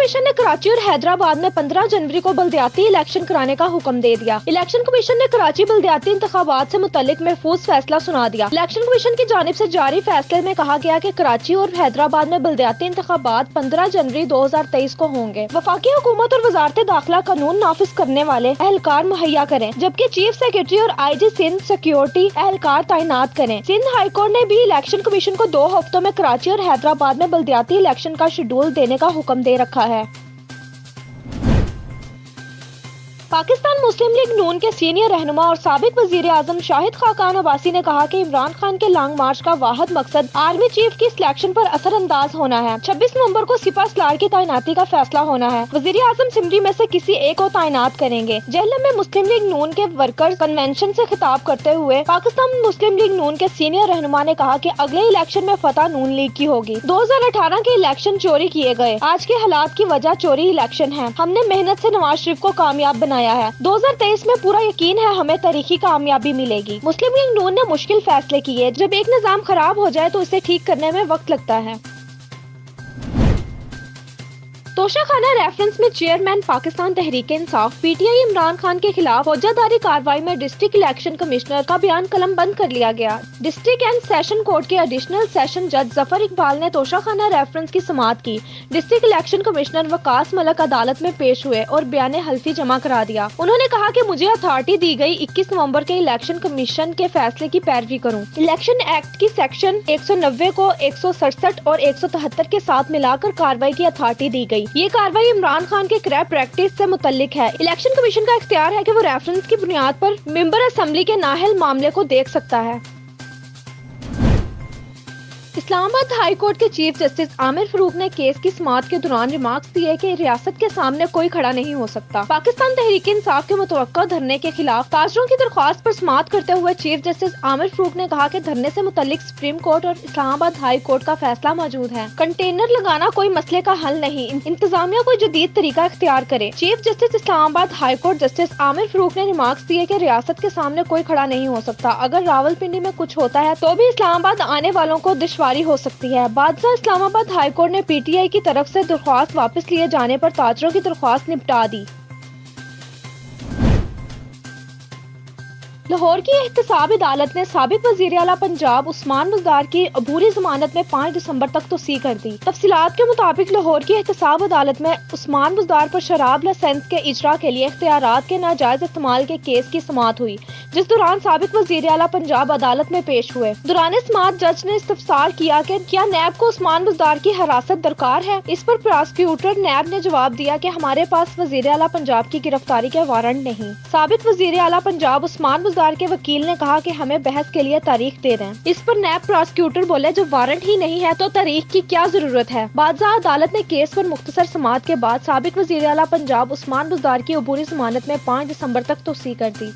Commission نے کراچی اور حیدرآباد میں 15 جنوری کو بلدیاتی الیکشن کرانے کا حکم دے دیا۔ الیکشن کمیشن نے کراچی بلدیاتی انتخابات سے متعلق محفوظ فیصلہ سنا دیا۔ الیکشن کمیشن کی جانب سے جاری فیصلے میں کہا گیا کہ کراچی اور حیدرآباد میں بلدیاتی انتخابات 15 جنوری 2023 کو ہوں گے۔ وفاقی حکومت اور وزارت داخلہ قانون نافذ کرنے والے اہلکار مہیا کریں، جبکہ چیف سیکرٹری اور آئی جی سندھ سیکیورٹی اہلکار تعینات کریں۔ سندھ ہائی کورٹ نے بھی الیکشن کمیشن کو 2 ہفتوں میں کراچی اور حیدرآباد میں بلدیاتی الیکشن کا شیڈول دینے کا حکم دے رکھا ہے۔ پاکستان مسلم لیگ نون کے سینئر رہنما اور سابق وزیر اعظم شاہد خاقان عباسی نے کہا کہ عمران خان کے لانگ مارچ کا واحد مقصد آرمی چیف کی سلیکشن پر اثر انداز ہونا ہے۔ 26 نومبر کو سپاہ سالار کی تعیناتی کا فیصلہ ہونا ہے۔ وزیر اعظم اسمبلی میں سے کسی ایک کو تعینات کریں گے۔ جہلم میں مسلم لیگ نون کے ورکرز کنونشن سے خطاب کرتے ہوئے پاکستان مسلم لیگ نون کے سینئر رہنما نے کہا کہ اگلے الیکشن میں فتح نون لیگ کی ہوگی۔ 2018 کے الیکشن چوری کیے گئے، آج کے حالات کی وجہ چوری الیکشن ہے۔ ہم نے محنت سے نواز شریف کو کامیاب بنایا ہے۔ 2023 میں پورا یقین ہے ہمیں تاریخی کامیابی ملے گی۔ مسلم لیگ نون نے مشکل فیصلے کیے، جب ایک نظام خراب ہو جائے تو اسے ٹھیک کرنے میں وقت لگتا ہے۔ توشہ خانہ ریفرنس میں chairman Pakistan Tehreek Insaf P T I Imran Khan کے خلاف فوجہ داری کارروائی میں ڈسٹرکٹ الیکشن کمشنر کا بیان قلم بند کر لیا گیا۔ ڈسٹرکٹ اینڈ سیشن کورٹ کے ایڈیشنل سیشن جج ظفر اقبال نے توشہ خانہ ریفرنس کی سماعت کی۔ ڈسٹرکٹ الیکشن کمشنر وقاص ملک عدالت میں پیش ہوئے اور بیان حلفی جمع کرا دیا۔ انہوں نے کہا کہ مجھے اتھارٹی دی گئی 21 نومبر کے الیکشن کمیشن کے فیصلے کی پیروی کروں۔ الیکشن ایکٹ کی سیکشن 190 کو 167 اور 173 کے ساتھ ملا کر کارروائی کی اتھارٹی دی گئی۔ یہ کارروائی عمران خان کے کرپٹ پریکٹس سے متعلق ہے۔ الیکشن کمیشن کا اختیار ہے کہ وہ ریفرنس کی بنیاد پر ممبر اسمبلی کے نااہل معاملے کو دیکھ سکتا ہے۔ اسلام آباد ہائی کورٹ کے چیف جسٹس عامر فاروق نے کیس کی سماعت کے دوران ریمارکس دیے کہ ریاست کے سامنے کوئی کھڑا نہیں ہو سکتا۔ پاکستان تحریک انصاف کے متوقع دھرنے کے خلاف تاجروں کی درخواست پر سماعت کرتے ہوئے چیف جسٹس عامر فاروق نے کہا کہ دھرنے سے متعلق سپریم کورٹ اور اسلام آباد ہائی کورٹ کا فیصلہ موجود ہے۔ کنٹینر لگانا کوئی مسئلے کا حل نہیں، انتظامیہ کوئی جدید طریقہ اختیار کرے۔ چیف جسٹس اسلام آباد ہائی کورٹ جسٹس عامر فاروق نے ریمارکس دیے کہ ریاست کے سامنے کوئی کھڑا نہیں ہو سکتا۔ اگر راولپنڈی میں کچھ ہوتا ہے تو بھی اسلام آباد آنے والوں کو دشواری ہو سکتی ہے۔ بادشاہ اسلام آباد ہائی کورٹ نے پی ٹی آئی کی طرف سے درخواست واپس لیے جانے پر تاجروں کی درخواست نپٹا دی۔ لاہور کی احتساب عدالت نے سابق وزیر اعلیٰ پنجاب عثمان بزدار کی عبوری ضمانت میں 5 دسمبر تک توسیع کر دی۔ تفصیلات کے مطابق لاہور کی احتساب عدالت میں عثمان بزدار پر شراب لائسنس کے اجرا کے لیے اختیارات کے ناجائز استعمال کے کیس کی سماعت ہوئی، جس دوران سابق وزیر اعلیٰ پنجاب عدالت میں پیش ہوئے۔ دوران سماعت جج نے استفسار کیا کہ کیا نیب کو عثمان بزدار کی حراست درکار ہے۔ اس پر پراسیکیوٹر نیب نے جواب دیا کہ ہمارے پاس وزیر اعلیٰ پنجاب کی گرفتاری کے وارنٹ نہیں۔ سابق وزیر اعلیٰ پنجاب عثمان بزدار کے وکیل نے کہا کہ ہمیں بحث کے لیے تاریخ دے دیں۔ اس پر نیب پراسیکیوٹر بولے جب وارنٹ ہی نہیں ہے تو تاریخ کی کیا ضرورت ہے۔ بادشاہ عدالت نے کیس پر مختصر سماعت کے بعد سابق وزیر اعلیٰ پنجاب عثمان بزدار کی عبوری ضمانت میں 5 دسمبر تک توسیع کر دی۔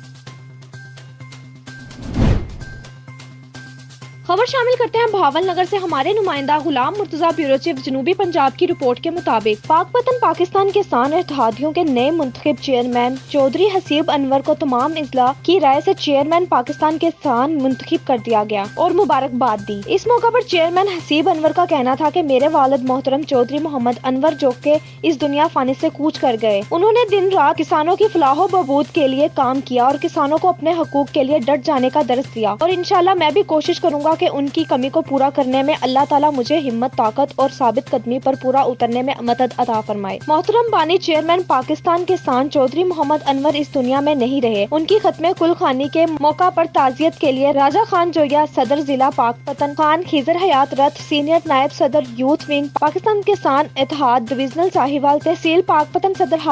خبر شامل کرتے ہیں بھاول نگر سے۔ ہمارے نمائندہ غلام مرتضیٰ بیورو چیف جنوبی پنجاب کی رپورٹ کے مطابق پاک وطن پاکستان کسان اتحادیوں کے نئے منتخب چیئرمین چودھری حسیب انور کو تمام اضلاع کی رائے سے چیئرمین پاکستان کسان منتخب کر دیا گیا اور مبارکباد دی۔ اس موقع پر چیئرمین حسیب انور کا کہنا تھا کہ میرے والد محترم چودھری محمد انور جو کہ اس دنیا فانی سے کوچ کر گئے، انہوں نے دن رات کسانوں کی فلاح و بہبود کے لیے کام کیا اور کسانوں کو اپنے حقوق کے لیے ڈٹ جانے کا درس دیا، اور انشاءاللہ میں بھی کوشش کروں گا کہ ان کی کمی کو پورا کرنے میں اللہ تعالیٰ مجھے ہمت، طاقت اور ثابت قدمی پر پورا اترنے میں مدد عطا فرمائے۔ محترم بانی چیئرمین پاکستان کسان چودھری محمد انور اس دنیا میں نہیں رہے۔ ان کی ختم کل خانی کے موقع پر تعزیت کے لیے راجہ خان جویا صدر ضلع پاک پتن، خان خیزر حیات رتھ سینئر نائب صدر یوتھ ونگ پاکستان کسان اتحاد ڈویژنل ساہیوال تحصیل پاک پتن صدر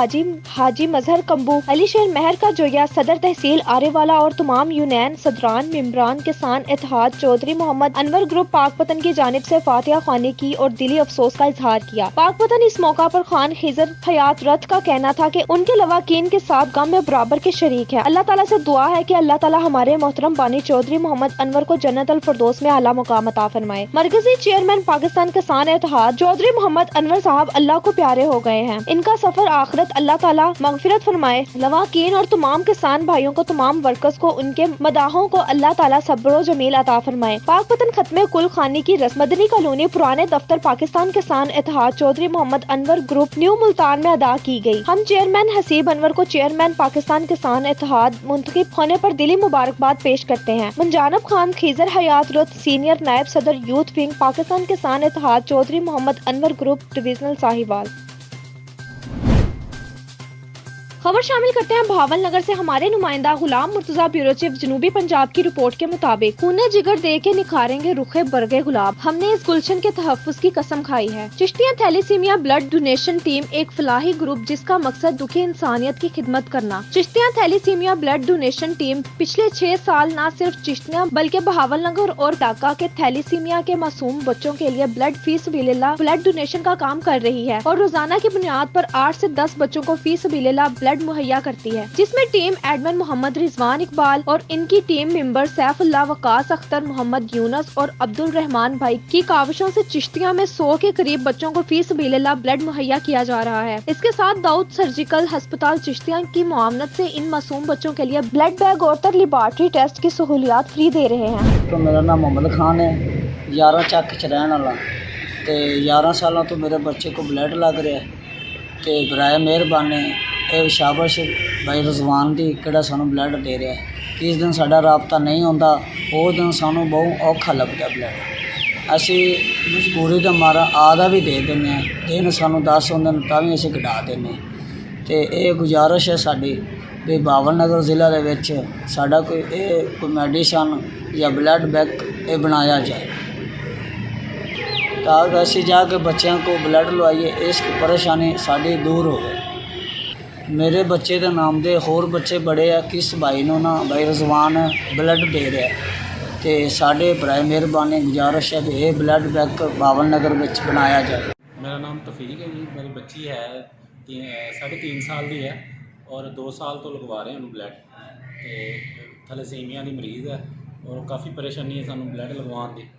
حاجی مظہر کمبو، علی شیر مہر کا جویا صدر تحصیل آرے والا اور تمام یونین صدران ممبران کسان اتحاد چودھری محمد انور گروپ پاک پتن کی جانب سے فاتحہ خوانی کی اور دلی افسوس کا اظہار کیا۔ پاک پتن اس موقع پر خان خیزر حیات رتھ کا کہنا تھا کہ ان کے لواحقین کے ساتھ غم میں برابر کے شریک ہے۔ اللہ تعالیٰ سے دعا ہے کہ اللہ تعالیٰ ہمارے محترم بانی چودھری محمد انور کو جنت الفردوس میں اعلیٰ مقام عطا فرمائے۔ مرکزی چیئرمین پاکستان کسان اتحاد چودھری محمد انور صاحب اللہ کو پیارے ہو گئے ہیں، ان کا سفر آخرت اللہ تعالیٰ مغفرت فرمائے۔ لواحقین اور تمام کسان بھائیوں کو، تمام ورکرز کو، ان کے مداحوں کو اللہ تعالیٰ صبر و جمیل عطا فرمائے۔ पाक वतन खत्मे कुल खानी की रस्म मदनी कॉलोनी पुराने दफ्तर पाकिस्तान किसान इत्तेहाद चौधरी मोहम्मद अनवर ग्रुप न्यू मुल्तान में अदा की गई। हम चेयरमैन हसीब अनवर को चेयरमैन पाकिस्तान किसान इत्तेहाद मुंतखब होने पर दिली मुबारकबाद पेश करते हैं। मुंजानब खान खीजर हयात रुत सीनियर नायब सदर यूथ विंग पाकिस्तान किसान इत्तेहाद चौधरी मोहम्मद अनवर ग्रुप डिविजनल साहिवाल। खबर शामिल करते हैं भावल नगर से हमारे नुमाइंदा गुलाम मुर्तजा ब्यूरो चीफ जनूबी पंजाब की रिपोर्ट के मुताबिक खूने जिगर दे के निखारेंगे रुखे बरगे गुलाब, हमने इस गुलशन के तहफ्फुज़ की कसम खाई है। Chishtia thalassemia blood donation team एक फलाही ग्रुप जिसका मकसद दुखी इंसानियत की खिदमत करना। Chishtia thalassemia blood donation team पिछले 6 साल न सिर्फ चिश्तिया बल्कि बहावल नगर और ढाका के थैलीसीमिया के मासूम बच्चों के लिए ब्लड फीस सबीलिल्लाह ब्लड डोनेशन का काम कर रही है और रोजाना की बुनियाद पर 8 से 10 बच्चों को फीस सबीलिल्लाह ब्लड मुहैया करती है, जिसमें टीम एडमिन मोहम्मद रिजवान इकबाल और इनकी टीम मेंबर सैफुल्लाह वकास अख्तर मोहम्मद यूनस और अब्दुल रहमान भाई की काविशों से चिश्तिया में 100 के करीब बच्चों को फीस सबीलिल्लाह ब्लड मुहैया किया जा रहा है। इसके साथ दाऊद सर्जिकल अस्पताल चिश्तिया की मुआवनत से इन मासूम बच्चों के लिए ब्लड बैग और लेबॉर्टरी टेस्ट की सहूलियात फ्री दे रहे हैं। तो मेरा नाम मोहम्मद खान है, 11 ਚੱਕ ਚ ਰਹਿਣ ਵਾਲਾ ਤੇ 11 ਸਾਲਾਂ ਤੋਂ ਮੇਰੇ ਬੱਚੇ को ब्लड लग रहा है ਤੇ ਬਰਾਏ ਮਿਹਰਬਾਨੀ ਇਹ ਸ਼ਾਬਾਸ਼ ਭਾਈ ਰਜ਼ਵਾਨ ਦੀ ਕਿਹੜਾ ਸਾਨੂੰ ਬਲੱਡ ਦੇ ਰਿਹਾ ਹੈ। ਕਿਸ ਦਿਨ ਸਾਡਾ ਰਾਬਤਾ ਨਹੀਂ ਹੁੰਦਾ ਉਹ ਦਿਨ ਸਾਨੂੰ ਬਹੁਤ ਔਖਾ ਲੱਗਦਾ ਬਲੱਡ। ਅਸੀਂ ਮਜਬੂਰੀ ਦਾ ਮਾਰਾ ਆਦਾ ਵੀ ਦੇ ਦਿੰਦੇ ਹਾਂ, ਦਿਨ ਸਾਨੂੰ 10 ਹੁੰਦੇ ਨੇ ਤਾਂ ਵੀ ਅਸੀਂ ਘਟਾ ਦਿੰਦੇ ਹਾਂ। ਤੇ ਇਹ ਗੁਜ਼ਾਰਿਸ਼ ਹੈ ਸਾਡੀ ਵੀ ਬਾਵਲ ਨਗਰ ਜ਼ਿਲ੍ਹਾ ਦੇ ਵਿੱਚ ਸਾਡਾ ਕੋਈ ਮੈਡੀਸਨ ਜਾਂ ਬਲੱਡ ਬੈਂਕ ਇਹ ਬਣਾਇਆ ਜਾਏ ताकि असी जाके बच्चों को ब्लड लवाइए, इस परेशानी साड़ी दूर हो। मेरे बच्चे के नाम दे होर बच्चे बड़े आ, किस भाई नूं ना भाई रजवान ब्लड दे रहा है तो साढ़े बराए मेहरबानी गुजारिश है कि यह ब्लड बैंक बावल नगर में बनाया जाए। मेरा नाम तफीक है जी, मेरी बच्ची है 3.5 साल की है और 2 साल तो लगवा रहे हैं ब्लड तो थैलेसीमिया की मरीज़ है और काफ़ी परेशानी है सानू ब्लड लगवाने की।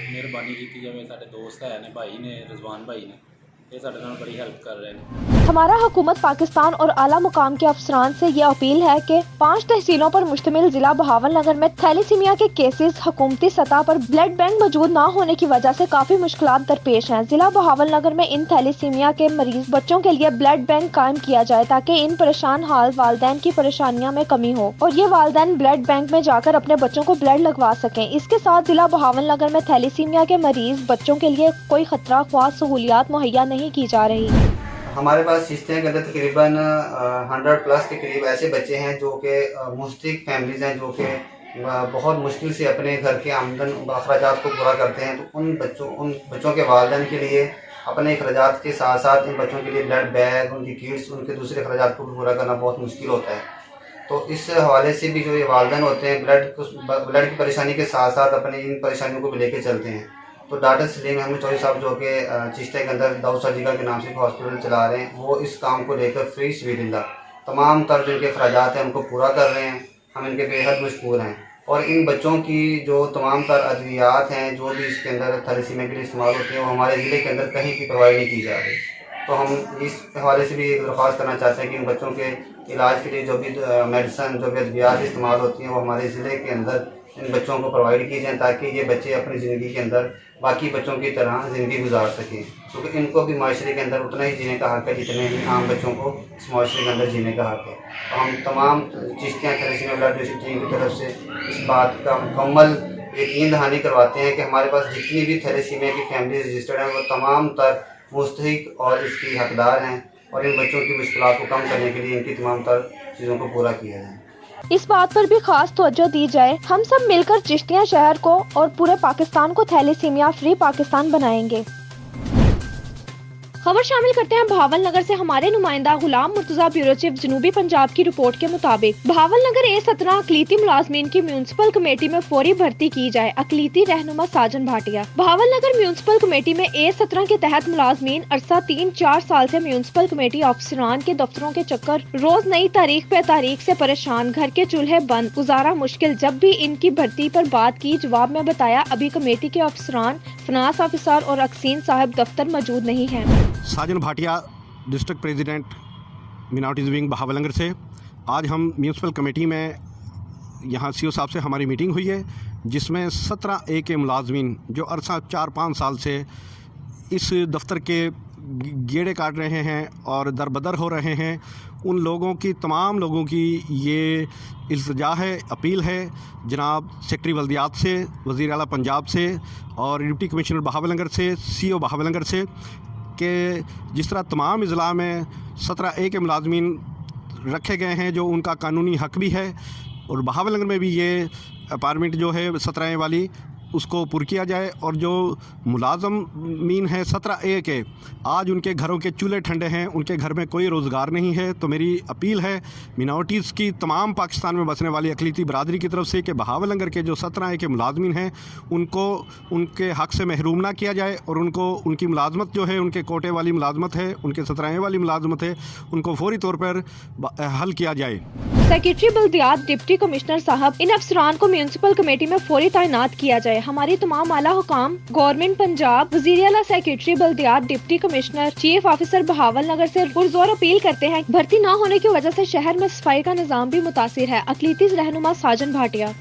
मेहरबानी की जाए, साढ़े दोस्त है ने भाई ने रजवान भाई ने ये साढ़े नाल बड़ी हेल्प कर रहे हैं। हमारा हुकूमत पाकिस्तान और आला मुकाम के अफसरान से ये अपील है कि 5 तहसीलों पर मुश्तमिल जिला बहावल नगर में थैलीसीमिया के केसेस हुकूमती सतह पर ब्लड बैंक मौजूद न होने की वजह से काफी मुश्किलात दरपेश हैं। जिला बहावल नगर में इन थैलीसीमिया के मरीज बच्चों के लिए ब्लड बैंक कायम किया जाए ताकि इन परेशान हाल वालदैन की परेशानियों में कमी हो और ये वालदैन ब्लड बैंक में जाकर अपने बच्चों को ब्लड लगवा सकें। इसके साथ जिला बहावल नगर में थैलीसीमिया के मरीज बच्चों के लिए कोई खतरा ख्वाह सहूलियात मुहैया नहीं की जा रही। हमारे पास चिश्तिया के अंदर तकरीबन 100+ के करीब ऐसे बच्चे हैं जो कि मुस्तहिक फैमिलीज़ हैं जो कि बहुत मुश्किल से अपने घर के आमदन अखराजात को पूरा करते हैं। तो उन बच्चों के वालिदैन के लिए अपने अखराजात के साथ साथ इन बच्चों के लिए ब्लड बैग, उनकी किट्स, उनके दूसरे अखराजात को पूरा करना बहुत मुश्किल होता है। तो इस हवाले से भी जो ये वालिदैन होते हैं ब्लड की परेशानी के साथ साथ अपने इन परेशानियों को भी लेके चलते हैं। तो डॉक्टर सलीम अहमद चौधरी साहब जो कि चिश्तिया के अंदर दाऊद सर्जिकल के नाम से हॉस्पिटल चला रहे हैं, वो इस काम को लेकर फ्री सबीलिल्लाह तमाम तर जो इनके अखराजात हैं उनको पूरा कर रहे हैं। हम इनके बेहद मशकूर हैं और इन बच्चों की जो तमाम तर अद्वियात हैं जो भी इसके अंदर थैलेसीमिया के लिए इस्तेमाल होती हैं वो हमारे ज़िले के अंदर कहीं भी प्रोवाइड नहीं की जा रही। तो हम इस हवाले से भी दरख्वास्त करना चाहते हैं कि इन बच्चों के इलाज के लिए जो भी मेडिसन जो भी अद्वियात इस्तेमाल होती हैं वो हमारे ज़िले के अंदर इन बच्चों को प्रोवाइड की जाए ताकि ये बच्चे अपनी ज़िंदगी के अंदर बाकी बच्चों की तरह ज़िंदगी गुजार सकें, क्योंकि इनको भी माशरे के अंदर उतना ही जीने का हक़ है जितने ही आम बच्चों को इस माशरे के अंदर जीने का हक़ है। तो हम तमाम Chishtia thalassemia blood donation team की तरफ से इस बात का मुकम्मल यकीन दहानी करवाते हैं कि हमारे पास जितनी भी थैलेसीमिया की फैमिली रजिस्टर्ड हैं वो तमाम तर मुस्तहिक और इसकी हकदार हैं और इन बच्चों की मुश्किलात को कम करने के लिए इनकी तमाम तर चीज़ों को पूरा किया जाए। इस बात पर भी खास तवज्जो दी जाए, हम सब मिलकर चिश्तिया शहर को और पूरे पाकिस्तान को थैलेसीमिया फ्री पाकिस्तान बनाएंगे। खबर शामिल करते हैं भावल नगर से हमारे नुमाइंदा गुलाम मुर्तजा ब्यूरो चीफ जनूबी पंजाब की रिपोर्ट के मुताबिक भावल नगर A17 अकलीती मुलाजमीन की म्यूनसिपल कमेटी में फौरी भर्ती की जाए। अकलीती रहनुमा साजन भाटिया। भावल नगर म्यूनसिपल कमेटी में A17 के तहत मुलाजमीन अरसा 3-4 साल से म्यूनसिपल कमेटी अफसरान के दफ्तरों के चक्कर, रोज नई तारीख पे तारीख से परेशान, घर के चूल्हे बंद, गुजारा मुश्किल। जब भी इनकी भर्ती पर बात की, जवाब में बताया अभी कमेटी के अफसरान, फिनांस ऑफिसर और अक्सीन साहब दफ्तर मौजूद नहीं है। Sajan Bhatia, district president minorities wing Bahawalnagar से। आज हम म्यूनसिपल कमेटी में यहाँ CO साहब से हमारी मीटिंग हुई है जिसमें 17 के मुलाजमीन जो अरसा 4-5 साल से इस दफ्तर के गेड़े काट रहे हैं और दरबदर हो रहे हैं, उन लोगों की, तमाम लोगों की ये इल्तिजा है, अपील है जनाब सेक्रेटरी बल्दियात से, वज़ीर आला पंजाब से और डिप्टी कमिश्नर बहावलनगर से, CO बहावलनगर से कि जिस तरह तमाम अज़ला में 17 के मुलाजमीन रखे गए हैं जो उनका कानूनी हक भी है, और बहावलनगर में भी ये अपार्टमेंट जो है 17 वाली उसको पुर किया जाए, और जो मुलाजमीन हैं 17 के, आज उनके घरों के चूल्हे ठंडे हैं, उनके घर में कोई रोज़गार नहीं है। तो मेरी अपील है मिनॉरिटीज़ की, तमाम पाकिस्तान में बसने वाली अक़लीती बरादरी की तरफ से कि बहावलनगर के जो 17 के मुलाजमीन हैं उनको उनके हक़ से महरूम ना किया जाए, और उनको उनकी मुलाजमत जो है, उनके कोटे वाली मुलाजमत है, उनके 17 वाली मुलाजमत है, उनको फौरी तौर पर हल किया जाए। सेक्रेटरी बल्दियात डिप्टी कमिश्नर साहब, इन अफसरान को म्यूनसिपल कमेटी में फौरी तैनात किया जाए। हमारी तमाम आला हुकाम, गवर्नमेंट पंजाब, वज़ीर आला, सेक्रेटरी बल्दियात, deputy commissioner, chief officer Bahawalnagar से पुरजोर अपील करते हैं। भर्ती न होने की वजह से शहर में सफाई का निज़ाम भी मुतासिर है। अक़लीती रहनुमा साजन भाटिया।